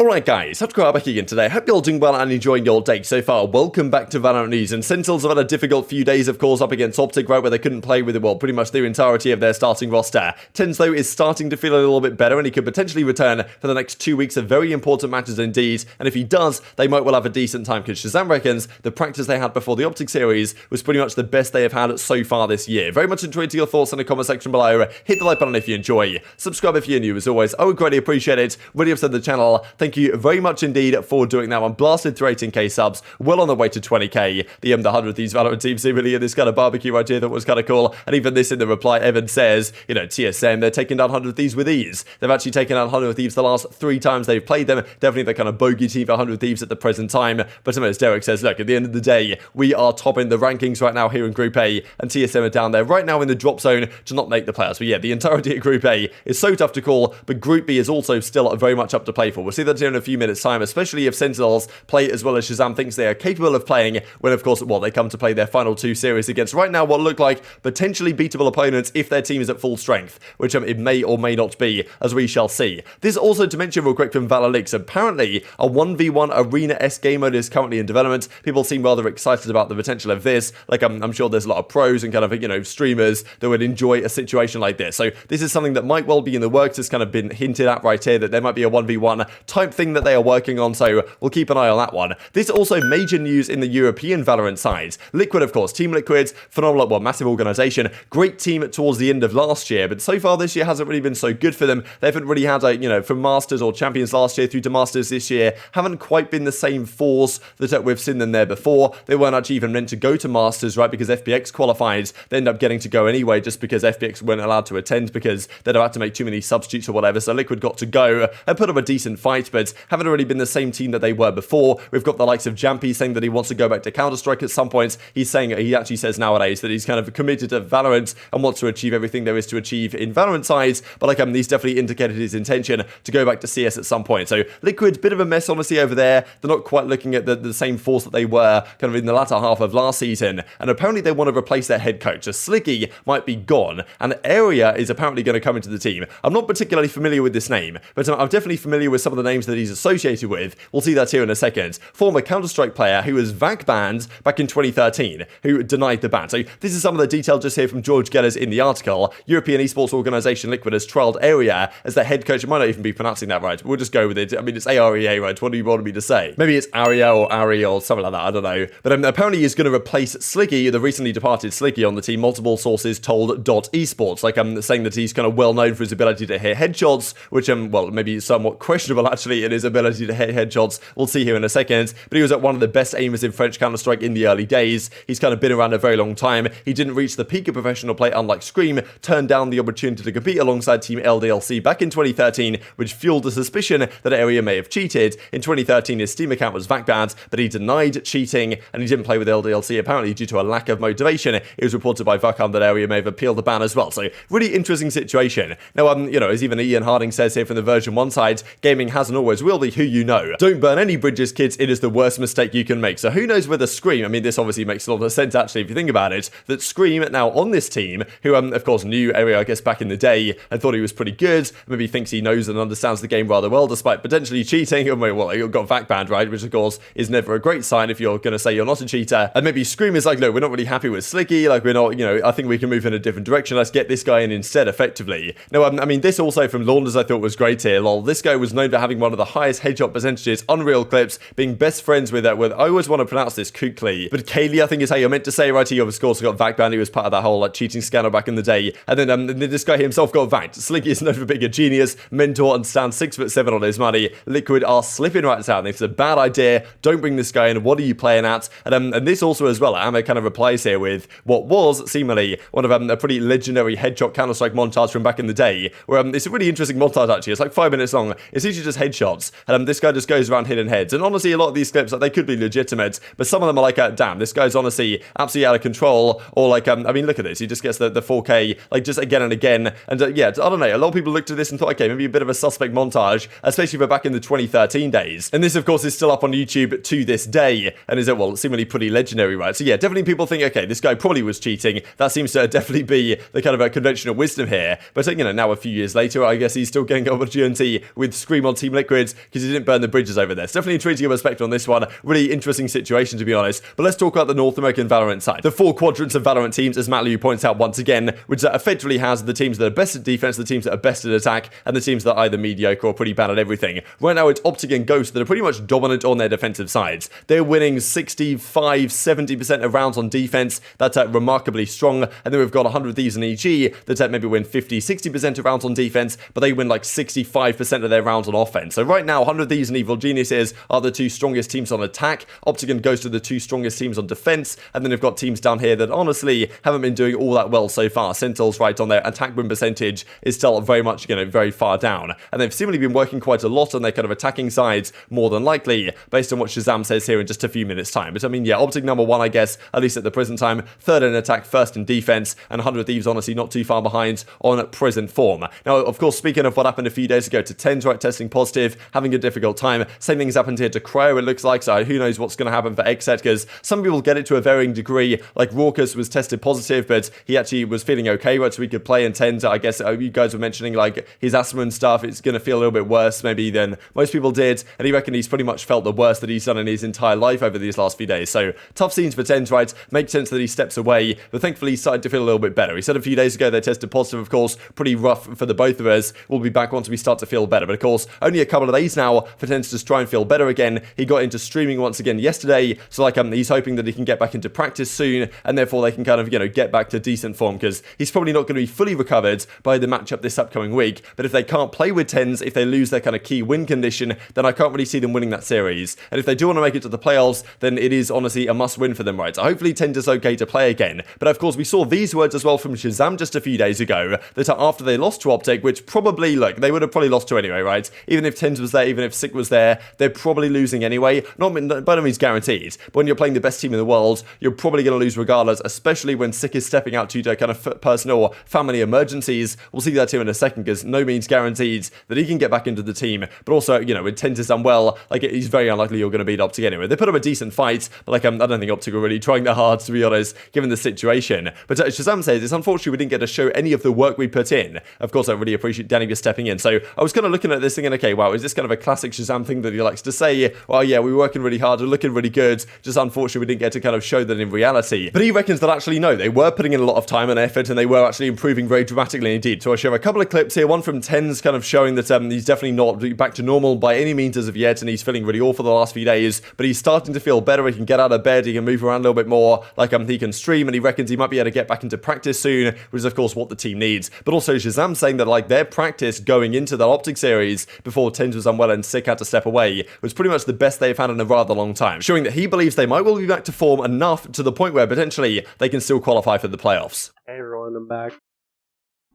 Alright guys, TacticalRab back again today. Hope you're all doing well and enjoying your day so far. Welcome back to VALORANT News. And Sentinels have had a difficult few days, of course, up against OpTic, right, where they couldn't play with, well, pretty much the entirety of their starting roster. TenZ, though, is starting to feel a little bit better, and he could potentially return for the next 2 weeks of very important matches indeed. And if he does, they might well have a decent time, because ShahZaM reckons the practice they had before the OpTic series was pretty much the best they have had so far this year. Very much enjoyed your thoughts in the comment section below. Hit the like button if you enjoy. Subscribe if you're new, as always. I would greatly appreciate it. Really upset the channel. Thank you very much indeed for doing that. I'm blasted through 18k subs, well on the way to 20k. The 100 Thieves VALORANT team seemingly in this kind of barbecue right here that was kind of cool. And even this in the reply, Evan says, you know, TSM, they're taking down 100 Thieves with ease. They've actually taken down 100 Thieves the last 3 times they've played them. Definitely the kind of bogey team for 100 Thieves at the present time. But as Derek says, look, at the end of the day, we are topping the rankings right now here in Group A, and TSM are down there right now in the drop zone to not make the playoffs. But yeah, the entirety of Group A is so tough to call, but Group B is also still very much up to play for. We'll see that here in a few minutes' time, especially if Sentinels play as well as ShahZaM thinks they are capable of playing when, of course, well, they come to play their final 2 series against right now what look like potentially beatable opponents if their team is at full strength, which it may or may not be, as we shall see. This is also to mention real quick from Valor Leaks. Apparently, a 1v1 arena-esque game mode is currently in development. People seem rather excited about the potential of this. Like, I'm sure there's a lot of pros and kind of, you know, streamers that would enjoy a situation like this. So this is something that might well be in the works. It's kind of been hinted at right here that there might be a 1v1 type thing that they are working on, so we'll keep an eye on that one. This is also major news in the European Valorant side. Liquid, of course, Team Liquid's phenomenal, well, massive organization, great team towards the end of last year, but so far this year hasn't really been so good for them. They haven't really had a, you know, from Masters or Champions last year through to Masters this year, haven't quite been the same force that we've seen them there before. They weren't actually even meant to go to Masters, right, because FPX qualified. They end up getting to go anyway just because FPX weren't allowed to attend because they'd have had to make too many substitutes or whatever, so Liquid got to go and put up a decent fight, but haven't really been the same team that they were before. We've got the likes of Jampi saying that he wants to go back to Counter-Strike at some point. He's saying, he actually says nowadays that he's kind of committed to Valorant and wants to achieve everything there is to achieve in Valorant sides, but like he's definitely indicated his intention to go back to CS at some point. So Liquid, bit of a mess honestly over there. They're not quite looking at the same force that they were kind of in the latter half of last season, and apparently they want to replace their head coach. So Slicky might be gone, and Area is apparently going to come into the team. I'm not particularly familiar with this name, but I'm definitely familiar with some of the names that he's associated with. We'll see that here in a second. Former Counter-Strike player who was VAC banned back in 2013, who denied the ban. So this is some of the detail just here from George Gellers in the article. European esports organisation Liquid has trialled Area as their head coach. I might not even be pronouncing that right. We'll just go with it. I mean, it's AREA, right? What do you want me to say? Maybe it's Aria or Ari or something like that. I don't know. But apparently he's going to replace Slicky, the recently departed Slicky on the team. Multiple sources told .esports. Like, saying that he's kind of well known for his ability to hit headshots, which, well, maybe somewhat questionable actually in his ability to hit headshots. We'll see here in a second. But he was at one of the best aimers in French Counter-Strike in the early days. He's kind of been around a very long time. He didn't reach the peak of professional play, unlike Scream, turned down the opportunity to compete alongside Team LDLC back in 2013, which fueled the suspicion that Area may have cheated. In 2013, his Steam account was VAC banned, but he denied cheating, and he didn't play with LDLC apparently due to a lack of motivation. It was reported by VACAM that Area may have appealed the ban as well. So really interesting situation. Now, you know, as even Ian Harding says here from the version 1 side, gaming has and always will be who you know. Don't burn any bridges, kids. It is the worst mistake you can make. So who knows whether Scream, I mean, this obviously makes a lot of sense actually if you think about it, that Scream now on this team, who of course knew Area, I guess, back in the day and thought he was pretty good, maybe thinks he knows and understands the game rather well despite potentially cheating, or well, he got VAC banned, right, which of course is never a great sign if you're going to say you're not a cheater. And maybe Scream is like, no, we're not really happy with Slicky, like we're not, you know, I think we can move in a different direction, let's get this guy in instead effectively. Now, I mean, this also from Launders I thought was great here, lol. This guy was known for having one of the highest headshot percentages, Unreal Clips, being best friends with I always want to pronounce this Kukli, but Kaylee I think is how you're meant to say, right? He of course got VAC banned. He was part of that whole like cheating scandal back in the day, and then this guy himself got VAC'd. Slicky is known for being a genius, mentor, and stands 6'7" on his money. Liquid are slipping right out. It's a bad idea. Don't bring this guy in. What are you playing at? And this also as well, Amma kind of replies here with what was seemingly one of a pretty legendary headshot Counter-Strike montage from back in the day, where it's a really interesting montage actually. It's like 5 minutes long. It's usually just headshots, and this guy just goes around hitting heads. And honestly, a lot of these clips, like, they could be legitimate, but some of them are like, damn, this guy's honestly absolutely out of control. Or like, I mean, look at this. He just gets the 4K, like, just again and again. And yeah, I don't know. A lot of people looked at this and thought, okay, maybe a bit of a suspect montage, especially for back in the 2013 days. And this, of course, is still up on YouTube to this day, and is, well, seemingly pretty legendary, right? So yeah, definitely people think, okay, this guy probably was cheating. That seems to definitely be the kind of a conventional wisdom here. But, you know, now a few years later, I guess he's still getting opportunity with Scream on Team Liquid liquids because he didn't burn the bridges over there. So definitely treating him with respect on this one. Really interesting situation, to be honest. But let's talk about the North American Valorant side. The 4 quadrants of Valorant teams, as Matt Liu points out once again, which effectively has the teams that are best at defense, the teams that are best at attack, and the teams that are either mediocre or pretty bad at everything. Right now, it's OpTic and Ghost that are pretty much dominant on their defensive sides. They're winning 65-70% of rounds on defense. That's remarkably strong. And then we've got 100 Thieves and EG that maybe win 50-60% of rounds on defense, but they win like 65% of their rounds on offense. So right now, 100 Thieves and Evil Geniuses are the 2 strongest teams on attack. OpTic and Ghost are the 2 strongest teams on defense. And then we've got teams down here that honestly haven't been doing all that well so far. Sentinels, right, on their attack win percentage is still very much, very far down. And they've seemingly been working quite a lot on their kind of attacking sides, more than likely, based on what ShahZaM says here in just a few minutes' time. But I mean, yeah, OpTic number 1, I guess, at least at the present time. 3rd in attack, 1st in defense, and 100 Thieves honestly not too far behind on present form. Now, of course, speaking of what happened a few days ago to TenZ, right, testing positive, having a difficult time. Same thing has happened here to Cryo, it looks like, so who knows what's going to happen for xCED, because some people get it to a varying degree. Like Raucus was tested positive, but he actually was feeling okay, right, so he could play. And TenZ, I guess you guys were mentioning like his asthma and stuff, it's going to feel a little bit worse maybe than most people did, and he reckoned he's pretty much felt the worst that he's done in his entire life over these last few days. So tough scenes for TenZ, right? Makes sense that he steps away, but thankfully he's starting to feel a little bit better. He said a few days ago they tested positive, of course, pretty rough for the both of us. We'll be back once we start to feel better, but of course only a couple of days now for TenZ to just try and feel better again. He got into streaming once again yesterday, so like he's hoping that he can get back into practice soon, and therefore they can kind of get back to decent form, because he's probably not going to be fully recovered by the matchup this upcoming week. But if they can't play with TenZ, if they lose their kind of key win condition, then I can't really see them winning that series. And if they do want to make it to the playoffs, then it is honestly a must win for them, right? So hopefully TenZ is okay to play again. But of course we saw these words as well from ShahZaM just a few days ago, that after they lost to OpTic, which probably, look, they would have probably lost to anyway, right? Even if TenZ was there, even if Sick was there, they're probably losing anyway. Not by no means guaranteed, but when you're playing the best team in the world, you're probably going to lose regardless, especially when Sick is stepping out due to kind of personal or family emergencies. We'll see that here in a second, because no means guaranteed that he can get back into the team. But also, with TenZ is done well, like he's very unlikely you're going to beat OpTic anyway. They put up a decent fight, but like I don't think OpTic were really trying that hard, to be honest, given the situation. But ShahZaM says it's unfortunate we didn't get to show any of the work we put in. Of course, I really appreciate Danny for stepping in. So I was kind of looking at this thinking, okay, wow, is this kind of a classic ShahZaM thing that he likes to say? Well, yeah, we were working really hard, we're looking really good, just unfortunately we didn't get to kind of show that in reality. But he reckons that actually no, they were putting in a lot of time and effort, and they were actually improving very dramatically indeed. So I'll share a couple of clips here, one from TenZ kind of showing that he's definitely not back to normal by any means as of yet, and he's feeling really awful the last few days, but he's starting to feel better. He can get out of bed, he can move around a little bit more, like he can stream, and he reckons he might be able to get back into practice soon, which is of course what the team needs. But also ShahZaM saying that like their practice going into that OpTic series before TenZ was unwell and Sick had to step away was pretty much the best they've had in a rather long time, showing that he believes they might well be back to form enough to the point where potentially they can still qualify for the playoffs. Hey everyone, I'm back.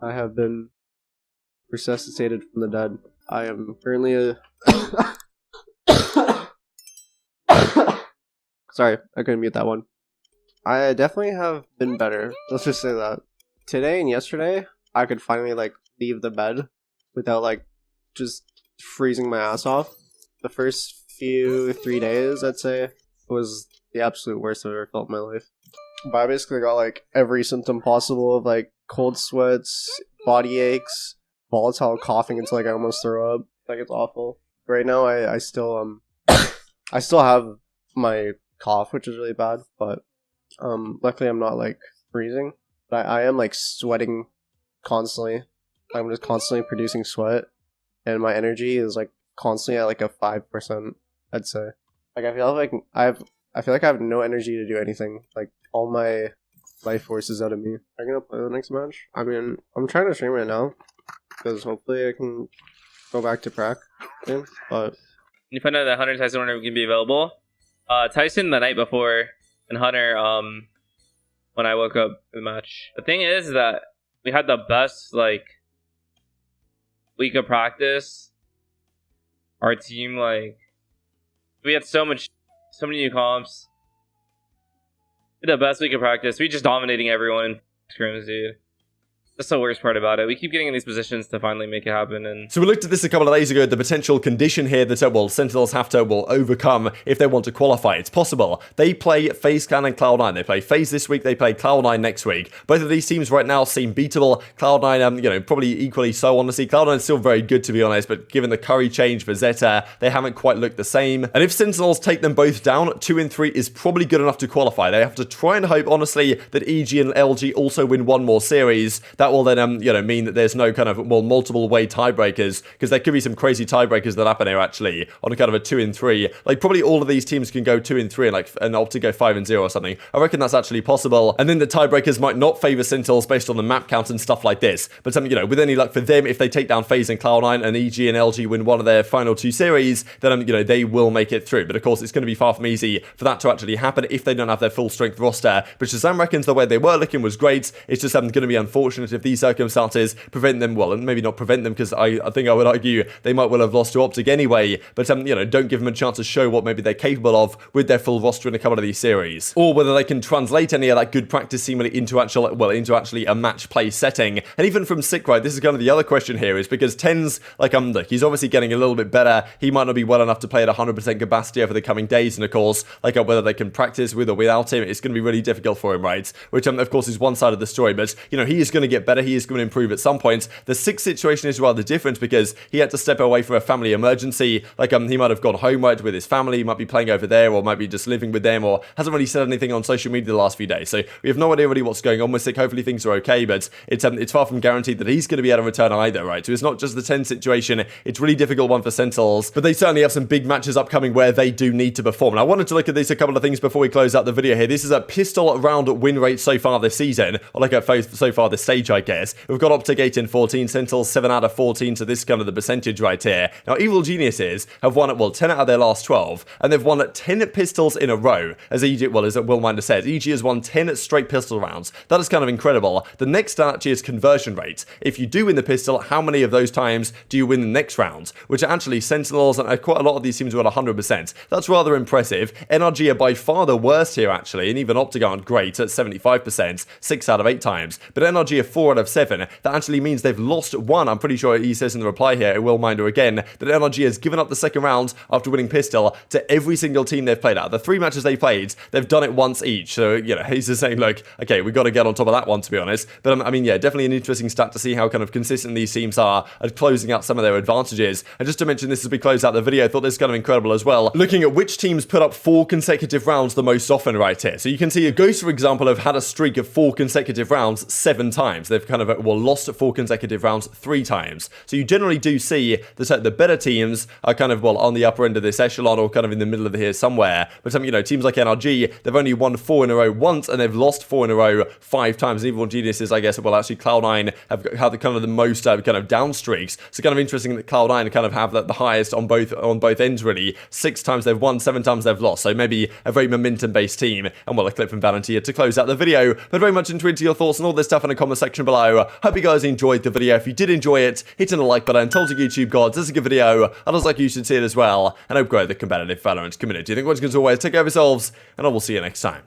I have been resuscitated from the dead. I am currently a... Sorry, I couldn't mute that one. I definitely have been better. Let's just say that. Today and yesterday, I could finally leave the bed without just freezing my ass off. The first 3 days, I'd say, was the absolute worst I've ever felt in my life. But I basically got every symptom possible of cold sweats, body aches, volatile coughing until I almost throw up. It's awful. Right now I still I still have my cough, which is really bad, but luckily I'm not freezing. But I am sweating constantly. I'm just constantly producing sweat, and my energy is constantly at a 5%, I'd say. I feel like I have no energy to do anything. All my life force is out of me. Am I gonna play the next match? I mean, I'm trying to stream right now, because hopefully I can go back to prac. But you find out that Hunter and Tyson are going to be available. Tyson the night before, and Hunter when I woke up for the match. The thing is that we had the best week of practice. Our team we had so many new comps. We had the best week of practice. We just dominating everyone in scrims, dude. That's the worst part about it. We keep getting in these positions to finally make it happen. And so we looked at this a couple of days ago, the potential condition here that, well, Sentinels have to, overcome if they want to qualify. It's possible. They play FaZe Clan and Cloud9. They play FaZe this week, they play Cloud9 next week. Both of these teams right now seem beatable. Cloud9, probably equally so, honestly. Cloud9 is still very good, to be honest, but given the curry change for Zeta, they haven't quite looked the same. And if Sentinels take them both down, 2 and 3 is probably good enough to qualify. They have to try and hope, honestly, that EG and LG also win one more series. That will then, mean that there's no kind of, multiple way tiebreakers, because there could be some crazy tiebreakers that happen here, actually, on a kind of a 2 and 3. Like, probably all of these teams can go 2 and 3, and OpTic go 5 and 0 or something. I reckon that's actually possible. And then the tiebreakers might not favor Sentinels based on the map count and stuff like this. But, with any luck for them, if they take down FaZe and Cloud9 and EG and LG win one of their final 2 series, then, they will make it through. But, of course, it's going to be far from easy for that to actually happen if they don't have their full strength roster. But ShahZaM reckons the way they were looking was great. It's just going to be unfortunate if these circumstances prevent them, well, and maybe not prevent them, because I think I would argue they might well have lost to OpTic anyway, but don't give them a chance to show what maybe they're capable of with their full roster in a couple of these series, or whether they can translate any of that good practice seemingly into actually a match play setting. And even from Sick, right, this is kind of the other question here, is because TenZ, look, he's obviously getting a little bit better. He might not be well enough to play at 100% capacity over the coming days, and of course, whether they can practice with or without him, it's going to be really difficult for him, right? Which of course is one side of the story, but he is going to get better. He is going to improve at some point. The Sick situation is rather different because he had to step away from a family emergency. He might have gone home, right, with his family. He might be playing over there, or might be just living with them, or hasn't really said anything on social media the last few days. So we have no idea really what's going on with Sick. Hopefully things are okay, but it's far from guaranteed that he's going to be able to return either, right? So it's not just the TenZ situation. It's a really difficult one for Sentinels, but they certainly have some big matches upcoming where they do need to perform. And I wanted to look at these a couple of things before we close out the video here. This is a pistol round win rate so far this season, or so far this stage, I guess. We've got OpTic 8 in 14, Sentinels 7 out of 14, so this is kind of the percentage right here. Now, Evil Geniuses have won, 10 out of their last 12, and they've won 10 pistols in a row, as Willminder says. EG has won 10 straight pistol rounds. That is kind of incredible. The next stat actually is conversion rate. If you do win the pistol, how many of those times do you win the next round? Which are actually Sentinels, and quite a lot of these teams were at 100%. That's rather impressive. NRG are by far the worst here, actually, and even OpTic aren't great at 75%, 6 out of 8 times. But NRG are 4 out of 7. That actually means they've lost 1. I'm pretty sure he says in the reply here, Willminder again, that NRG has given up the second round after winning pistol to every single team they've played at. The 3 matches they played, they've done it once each. So, he's just saying, look, okay, we got to get on top of that one, to be honest. But, definitely an interesting stat to see how kind of consistent these teams are at closing out some of their advantages. And just to mention this as we close out the video, I thought this was kind of incredible as well. Looking at which teams put up 4 consecutive rounds the most often right here. So you can see a Ghost, for example, have had a streak of 4 consecutive rounds 7 times. They've kind of, lost 4 consecutive rounds 3 times. So you generally do see that the better teams are kind of, on the upper end of this echelon, or kind of in the middle of here somewhere. But teams like NRG, they've only won 4 in a row once, and they've lost 4 in a row 5 times. And Evil Geniuses, I guess, actually Cloud9 have had the kind of the most kind of down streaks. So kind of interesting that Cloud9 kind of have the highest on both ends, really. 6 times they've won, 7 times they've lost. So maybe a very momentum-based team. And a clip from Valentia to close out the video. But very much into your thoughts and all this stuff in the comment section below. Hope you guys enjoyed the video. If you did enjoy it, hitting the like button, told your YouTube gods, this is a good video. Others like you should see it as well. And I hope grow the competitive Valorant community. Thank you for watching as always. Take care of yourselves, and I will see you next time.